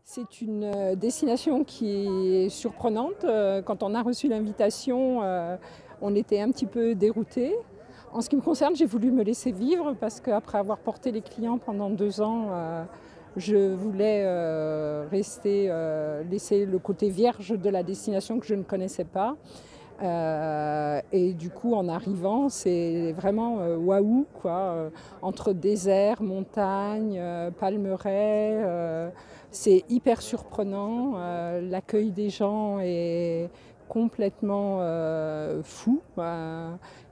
C'est une destination qui est surprenante. Quand on a reçu l'invitation, on était un petit peu déroutés. En ce qui me concerne, j'ai voulu me laisser vivre parce qu'après avoir porté les clients pendant 2 ans, je voulais laisser le côté vierge de la destination que je ne connaissais pas. Et du coup, en arrivant, c'est vraiment waouh, quoi. Entre désert, montagne, palmeraies, c'est hyper surprenant. L'accueil des gens est complètement fou.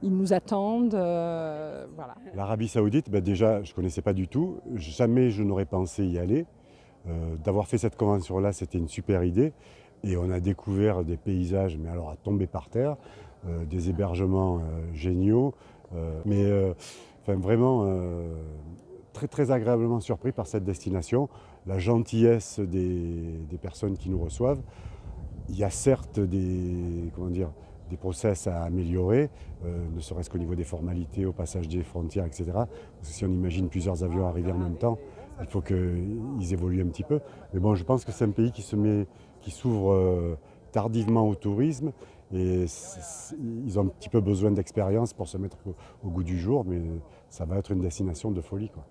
Ils nous attendent. Voilà. L'Arabie Saoudite, déjà, je ne connaissais pas du tout. Jamais je n'aurais pensé y aller. D'avoir fait cette convention-là, c'était une super idée. Et on a découvert des paysages, mais alors à tomber par terre, des hébergements géniaux. Vraiment très, très agréablement surpris par cette destination. La gentillesse des personnes qui nous reçoivent. Il y a certes des process à améliorer, ne serait-ce qu'au niveau des formalités, au passage des frontières, etc. Parce que si on imagine plusieurs avions arriver en même temps, il faut qu'ils évoluent un petit peu. Mais bon, je pense que c'est un pays qui s'ouvre tardivement au tourisme et ils ont un petit peu besoin d'expérience pour se mettre au goût du jour, mais ça va être une destination de folie, quoi.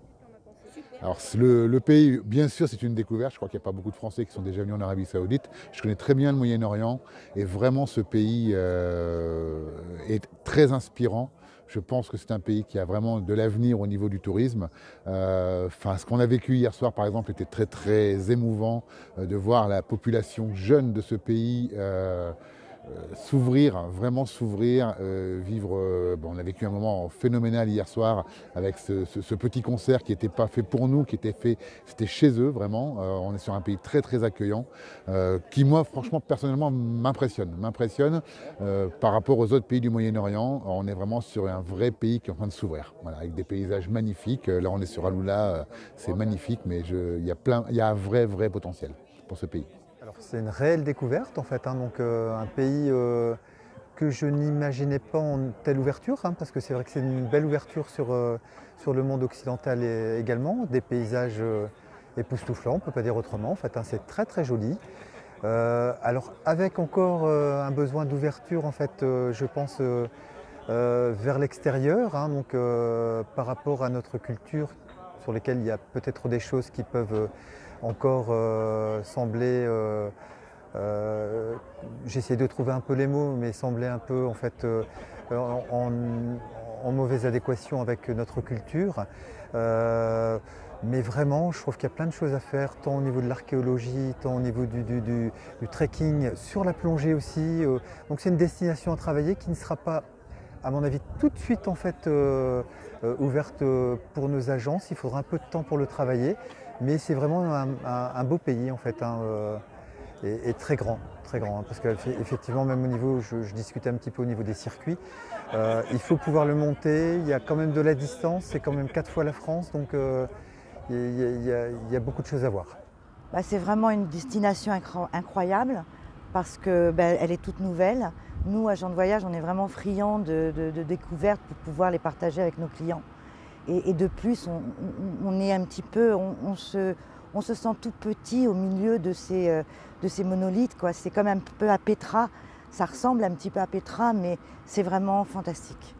Alors le pays, bien sûr, c'est une découverte. Je crois qu'il n'y a pas beaucoup de Français qui sont déjà venus en Arabie Saoudite. Je connais très bien le Moyen-Orient et vraiment ce pays est très inspirant. Je pense que c'est un pays qui a vraiment de l'avenir au niveau du tourisme. Ce qu'on a vécu hier soir, par exemple, était très très émouvant de voir la population jeune de ce pays s'ouvrir, vraiment s'ouvrir, vivre. On a vécu un moment phénoménal hier soir avec ce petit concert qui n'était pas fait pour nous, qui était fait, c'était chez eux vraiment. On est sur un pays très très accueillant, qui moi franchement personnellement m'impressionne par rapport aux autres pays du Moyen-Orient. On est vraiment sur un vrai pays qui est en train de s'ouvrir, voilà, avec des paysages magnifiques. Là on est sur Alula, c'est magnifique, mais il y a un vrai potentiel pour ce pays. Alors c'est une réelle découverte en fait, donc un pays que je n'imaginais pas en telle ouverture, parce que c'est vrai que c'est une belle ouverture sur le monde occidental également, des paysages époustouflants, on ne peut pas dire autrement, en fait, c'est très très joli. Alors avec encore un besoin d'ouverture en fait, je pense vers l'extérieur, par rapport à notre culture sur lesquelles il y a peut-être des choses qui peuvent encore sembler, j'essaie de trouver un peu les mots, mais sembler un peu en fait en mauvaise adéquation avec notre culture. Mais vraiment, je trouve qu'il y a plein de choses à faire, tant au niveau de l'archéologie, tant au niveau du trekking, sur la plongée aussi. Donc c'est une destination à travailler qui ne sera pas, à mon avis, tout de suite en fait ouverte pour nos agences. Il faudra un peu de temps pour le travailler, mais c'est vraiment un beau pays en fait, et très grand, parce qu'effectivement même au niveau, je discutais un petit peu au niveau des circuits, il faut pouvoir le monter. Il y a quand même de la distance, c'est quand même 4 fois la France, donc il y a beaucoup de choses à voir. C'est vraiment une destination incroyable parce qu'elle est toute nouvelle. Nous, agents de voyage, on est vraiment friands de découvertes pour pouvoir les partager avec nos clients. Et de plus, on est un petit peu, on se sent tout petit au milieu de ces monolithes, quoi. C'est comme un peu à Petra, ça ressemble un petit peu à Petra, mais c'est vraiment fantastique.